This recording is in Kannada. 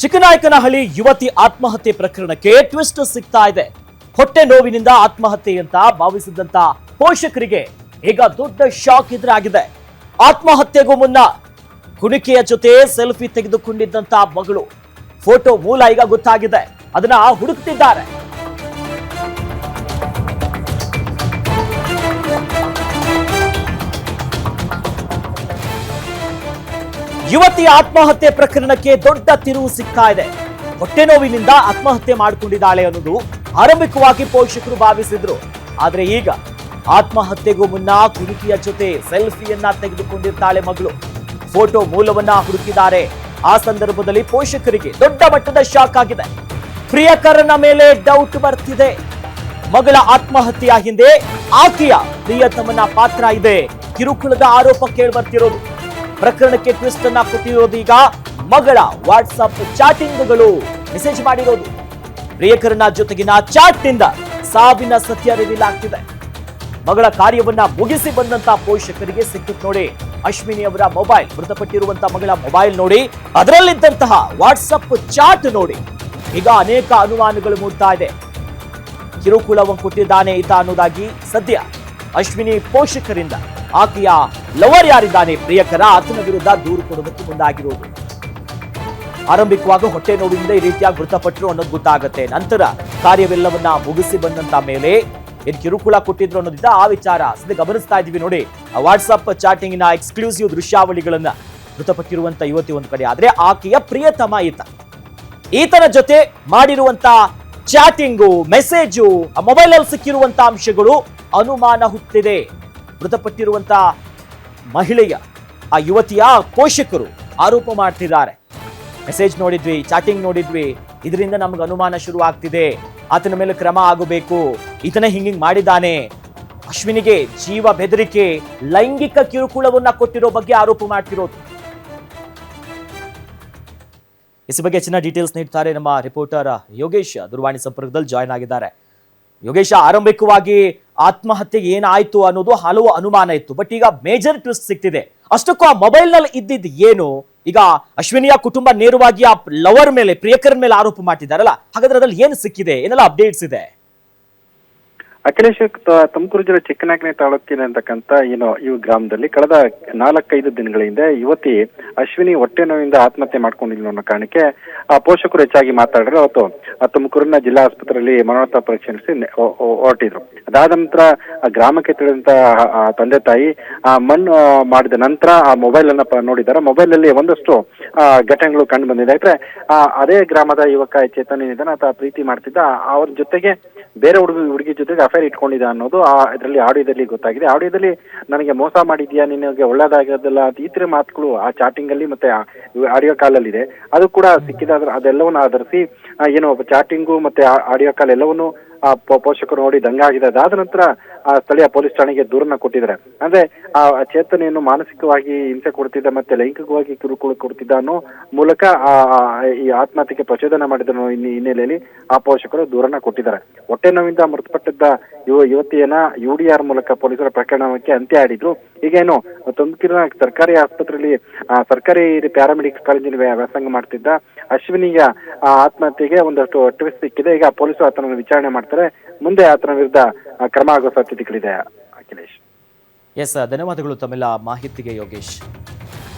ಚಿಕ್ಕನಾಯಕನಹಳ್ಳಿ ಯುವತಿ ಆತ್ಮಹತ್ಯೆ ಪ್ರಕರಣಕ್ಕೆ ಟ್ವಿಸ್ಟ್ ಸಿಗ್ತಾ ಇದೆ. ಹೊಟ್ಟೆ ನೋವಿನಿಂದ ಆತ್ಮಹತ್ಯೆ ಅಂತ ಭಾವಿಸಿದಂತ ಪೋಷಕರಿಗೆ ಈಗ ದೊಡ್ಡ ಶಾಕ್ ಎದುರಾಗಿದೆ. ಆತ್ಮಹತ್ಯೆಗೂ ಮುನ್ನ ಕುಣಿಕೆಯ ಜೊತೆ ಸೆಲ್ಫಿ ತೆಗೆದುಕೊಂಡಿದ್ದಂತ ಮಗಳು ಫೋಟೋ ಮೂಲ ಈಗ ಗೊತ್ತಾಗಿದೆ. ಅದನ್ನ ಹುಡುಕ್ತಿದ್ದಾರೆ. ಯುವತಿ ಆತ್ಮಹತ್ಯೆ ಪ್ರಕರಣಕ್ಕೆ ದೊಡ್ಡ ತಿರುವು ಸಿಗ್ತಾ ಇದೆ. ಹೊಟ್ಟೆ ನೋವಿನಿಂದ ಆತ್ಮಹತ್ಯೆ ಮಾಡಿಕೊಂಡಿದ್ದಾಳೆ ಅನ್ನೋದು ಆರಂಭಿಕವಾಗಿ ಪೋಷಕರು ಭಾವಿಸಿದ್ರು. ಆದ್ರೆ ಈಗ ಆತ್ಮಹತ್ಯೆಗೂ ಮುನ್ನ ಕುಣಿಕೆಯ ಜೊತೆ ಸೆಲ್ಫಿಯನ್ನ ತೆಗೆದುಕೊಂಡಿರ್ತಾಳೆ ಮಗಳು. ಫೋಟೋ ಮೂಲವನ್ನ ಹುಡುಕಿದ್ದಾರೆ. ಆ ಸಂದರ್ಭದಲ್ಲಿ ಪೋಷಕರಿಗೆ ದೊಡ್ಡ ಮಟ್ಟದ ಶಾಕ್ ಆಗಿದೆ. ಪ್ರಿಯಕರನ ಮೇಲೆ ಡೌಟ್ ಬರ್ತಿದೆ. ಮಗಳ ಆತ್ಮಹತ್ಯೆಯ ಹಿಂದೆ ಆಕೆಯ ಪ್ರಿಯತಮನ ಪಾತ್ರ ಇದೆ. ಕಿರುಕುಳದ ಆರೋಪ ಕೇಳಿ ಬರ್ತಿರೋದು. ಪ್ರಕರಣಕ್ಕೆ ಟ್ವಿಸ್ಟ್ ಅನ್ನ ಕೊಟ್ಟಿರೋದು ಈಗ ಮಗಳ ವಾಟ್ಸ್ಆಪ್ ಚಾಟಿಂಗ್ಗಳು. ಮೆಸೇಜ್ ಮಾಡಿರೋದು. ಪ್ರಿಯಕರನ ಜೊತೆಗಿನ ಚಾಟ್ ನಿಂದ ಸಾವಿನ ಸತ್ಯ ರಿವೀಲ್ ಆಗ್ತಿದೆ. ಮಗಳ ಕಾರ್ಯವನ್ನ ಮುಗಿಸಿ ಬಂದಂತ ಪೋಷಕರಿಗೆ ಸಿಕ್ಕಿತ್ ನೋಡಿ. ಅಶ್ವಿನಿ ಅವರ ಮೊಬೈಲ್, ಮೃತಪಟ್ಟಿರುವಂತಹ ಮಗಳ ಮೊಬೈಲ್ ನೋಡಿ, ಅದರಲ್ಲಿದ್ದಂತಹ ವಾಟ್ಸ್ಆಪ್ ಚಾಟ್ ನೋಡಿ ಈಗ ಅನೇಕ ಅನುಮಾನಗಳು ಮೂಡ್ತಾ ಇದೆ. ಕಿರುಕುಳವನ್ನು ಕೊಟ್ಟಿದ್ದಾನೆ ಈತ ಅನ್ನೋದಾಗಿ ಸದ್ಯ ಅಶ್ವಿನಿ ಪೋಷಕರಿಂದ ಆಕೆಯ ಲವರ್ ಯಾರಿದ್ದಾನೆ ಪ್ರಿಯಕರ, ಆತನ ವಿರುದ್ಧ ದೂರು ಕೊಡೋದಕ್ಕೆ ಮುಂದಾಗಿರೋದು. ಆರಂಭಿಕವಾಗಿ ಹೊಟ್ಟೆ ನೋವಿನಿಂದ ಈ ರೀತಿಯಾಗಿ ಮೃತಪಟ್ಟರು ಅನ್ನೋದು ಗೊತ್ತಾಗುತ್ತೆ. ನಂತರ ಕಾರ್ಯವೆಲ್ಲವನ್ನ ಮುಗಿಸಿ ಬಂದಂತ ಮೇಲೆ ಏನ್ ಕಿರುಕುಳ ಕೊಟ್ಟಿದ್ರು ಅನ್ನೋದಿದ್ದ ಆ ವಿಚಾರ ಸದ್ಯ ಗಮನಿಸ್ತಾ ಇದೀವಿ ನೋಡಿ. ಆ ವಾಟ್ಸ್ಆಪ್ ಚಾಟಿಂಗಿನ ಎಕ್ಸ್ಕ್ಲೂಸಿವ್ ದೃಶ್ಯಾವಳಿಗಳನ್ನ ಮೃತಪಟ್ಟಿರುವಂತ ಯುವತಿ ಒಂದು ಕಡೆ ಆದ್ರೆ ಆಕೆಯ ಪ್ರಿಯತಮ ಈತನ ಜೊತೆ ಮಾಡಿರುವಂತ ಚಾಟಿಂಗು, ಮೆಸೇಜು, ಆ ಮೊಬೈಲ್ ಅಲ್ಲಿ ಸಿಕ್ಕಿರುವಂತ ಅಂಶಗಳು ಅನುಮಾನ ಹುಟ್ಟಿದೆ. ಮೃತಪಟ್ಟಿರುವಂತ ಮಹಿಳೆಯ ಆ ಯುವತಿಯ ಪೋಷಕರು ಆರೋಪ ಮಾಡ್ತಿದ್ದಾರೆ. ಮೆಸೇಜ್ ನೋಡಿದ್ವಿ, ಚಾಟಿಂಗ್ ನೋಡಿದ್ವಿ, ಇದರಿಂದ ನಮ್ಗೆ ಅನುಮಾನ ಶುರು ಆಗ್ತಿದೆ. ಆತನ ಮೇಲೆ ಕ್ರಮ ಆಗಬೇಕು. ಈತನ ಹಿಂಗಿಂಗ್ ಮಾಡಿದ್ದಾನೆ. ಅಶ್ವಿನಿಗೆ ಜೀವ ಬೆದರಿಕೆ, ಲೈಂಗಿಕ ಕಿರುಕುಳವನ್ನ ಕೊಟ್ಟಿರೋ ಬಗ್ಗೆ ಆರೋಪ ಮಾಡ್ತಿರೋದು. ಇಸ್ ಬಗ್ಗೆ ಹೆಚ್ಚಿನ ಡೀಟೇಲ್ಸ್ ನೀಡ್ತಾರೆ ನಮ್ಮ ರಿಪೋರ್ಟರ್ ಯೋಗೇಶ್. ದೂರವಾಣಿ ಸಂಪರ್ಕದಲ್ಲಿ ಜಾಯ್ನ್ ಆಗಿದ್ದಾರೆ. ಯೋಗೇಶ, ಆರಂಭಿಕವಾಗಿ ಆತ್ಮಹತ್ಯೆಗೆ ಏನಾಯ್ತು ಅನ್ನೋದು ಹಲವು ಅನುಮಾನ ಇತ್ತು. ಬಟ್ ಈಗ ಮೇಜರ್ ಟ್ವಿಸ್ಟ್ ಸಿಗ್ತಿದೆ. ಅಷ್ಟಕ್ಕೂ ಆ ಮೊಬೈಲ್ ನಲ್ಲಿ ಇದ್ದಿದ್ದು ಏನು? ಈಗ ಅಶ್ವಿನಿಯ ಕುಟುಂಬ ನೇರವಾಗಿ ಆ ಲವರ್ ಮೇಲೆ, ಪ್ರಿಯಕರನ ಮೇಲೆ ಆರೋಪ ಮಾಡ್ತಿದ್ದಾರಲ್ಲ, ಹಾಗಾದ್ರೆ ಅದ್ರಲ್ಲಿ ಏನು ಸಿಕ್ಕಿದೆ, ಏನೆಲ್ಲ ಅಪ್ಡೇಟ್ಸ್ ಇದೆ? ಅಖಿಲೇಶ್, ತುಮಕೂರು ಜಿಲ್ಲೆ ಚಿಕ್ಕನಾಯಕನಹಳ್ಳಿ ತಾಲೂಕಿನ ಅಂತಕ್ಕಂಥ ಈ ಗ್ರಾಮದಲ್ಲಿ ಕಳೆದ 4-5 ದಿನಗಳ ಹಿಂದೆ ಯುವತಿ ಅಶ್ವಿನಿ ಹೊಟ್ಟೆ ನೋವಿಂದ ಆತ್ಮಹತ್ಯೆ ಮಾಡ್ಕೊಂಡಿಲ್ಲ ಅನ್ನೋ ಕಾರಣಕ್ಕೆ ಆ ಪೋಷಕರು ಹೆಚ್ಚಾಗಿ ಮಾತಾಡಿದ್ರೆ ಅವತ್ತು ತುಮಕೂರಿನ ಜಿಲ್ಲಾ ಆಸ್ಪತ್ರೆಯಲ್ಲಿ ಮರಣೋತ್ತರ ಪರೀಕ್ಷೆ ನಡೆಸಿ ಹೊರಟಿದ್ರು. ಅದಾದ ನಂತರ ಗ್ರಾಮಕ್ಕೆ ತಿಳಿದಂತ ತಂದೆ ತಾಯಿ ಮಣ್ಣು ಮಾಡಿದ ನಂತರ ಆ ಮೊಬೈಲ್ ಅನ್ನ ನೋಡಿದ್ದಾರೆ. ಮೊಬೈಲ್ ಅಲ್ಲಿ ಒಂದಷ್ಟು ಘಟನೆಗಳು ಕಂಡು ಬಂದಿದೆ. ಯಾಕಂದ್ರೆ ಅದೇ ಗ್ರಾಮದ ಯುವಕ ಚೇತನ್ ಏನಿದ್ದಾನೆ ಆತ ಪ್ರೀತಿ ಮಾಡ್ತಿದ್ದ. ಅವ್ರ ಜೊತೆಗೆ ಬೇರೆ ಹುಡುಗಿ ಜೊತೆಗೆ ಅಫೇರ್ ಇಟ್ಕೊಂಡಿದ್ದ ಅನ್ನೋದು ಇದರಲ್ಲಿ ಆಡಿಯೋದಲ್ಲಿ ಗೊತ್ತಾಗಿದೆ. ಆಡಿಯೋದಲ್ಲಿ ನನಗೆ ಮೋಸ ಮಾಡಿದ್ಯಾ, ನಿನಗೆ ಒಳ್ಳೇದಾಗೋದಿಲ್ಲ ಈ ತರ ಮಾತುಗಳು ಆ ಚಾಟಿಂಗ್ ಅಲ್ಲಿ ಮತ್ತೆ ಆಡಿಯೋ ಕಾಲ್ ಅಲ್ಲಿ ಇದೆ. ಅದು ಕೂಡ ಸಿಕ್ಕಿದ ಅದೆಲ್ಲವನ್ನ ಆಧರಿಸಿ ಚಾಟಿಂಗು ಮತ್ತೆ ಆಡಿಯೋ ಕಾಲ್ ಎಲ್ಲವನ್ನು ಪೋಷಕರು ನೋಡಿ ದಂಗಾಗಿದೆ. ಅದಾದ ನಂತರ ಸ್ಥಳೀಯ ಪೊಲೀಸ್ ಠಾಣೆಗೆ ದೂರನ್ನ ಕೊಟ್ಟಿದ್ದಾರೆ. ಅಂದ್ರೆ ಆ ಚೇತನೆಯನ್ನು ಮಾನಸಿಕವಾಗಿ ಹಿಂಸೆ ಕೊಡ್ತಿದ್ದ ಮತ್ತೆ ಲೈಂಗಿಕವಾಗಿ ಕಿರುಕುಳ ಕೊಡ್ತಿದ್ದ ಅನ್ನೋ ಮೂಲಕ ಈ ಆತ್ಮಹತ್ಯೆಗೆ ಪ್ರಚೋದನೆ ಮಾಡಿದ ಹಿನ್ನೆಲೆಯಲ್ಲಿ ಆ ಪೋಷಕರು ದೂರನ್ನ ಕೊಟ್ಟಿದ್ದಾರೆ. ಹೊಟ್ಟೆ ನೋವಿಂದ ಮೃತಪಟ್ಟಿದ್ದ ಯುವತಿಯನ್ನ UDR ಮೂಲಕ ಪೊಲೀಸರ ಪ್ರಕರಣಕ್ಕೆ ಅಂತ್ಯ ಆಡಿದ್ರು. ಈಗೇನು ತುಮಕೂರಿನ ಸರ್ಕಾರಿ ಆಸ್ಪತ್ರೆಯಲ್ಲಿ ಸರ್ಕಾರಿ ಪ್ಯಾರಾಮೆಡಿಕ್ಸ್ ಕಾಲೇಜಿನ ವ್ಯಾಸಂಗ ಮಾಡ್ತಿದ್ದ ಅಶ್ವಿನಿಯ ಆತ್ಮಹತ್ಯೆಗೆ ಒಂದಷ್ಟು ಟ್ವಿಸ್ಟ್ ಸಿಕ್ಕಿದೆ. ಈಗ ಪೊಲೀಸರು ಆತನನ್ನು ವಿಚಾರಣೆ ಮಾಡ್ತಾರೆ. ಮುಂದೆ ಆತನ ವಿರುದ್ಧ ಕ್ರಮ ಆಗೋ ಸಾಧ್ಯತೆಗಳಿದೆ. ಅಖಿಲೇಶ್, ಎಸ್, ಧನ್ಯವಾದಗಳು ತಮ್ಮೆಲ್ಲ ಮಾಹಿತಿಗೆ ಯೋಗೇಶ್.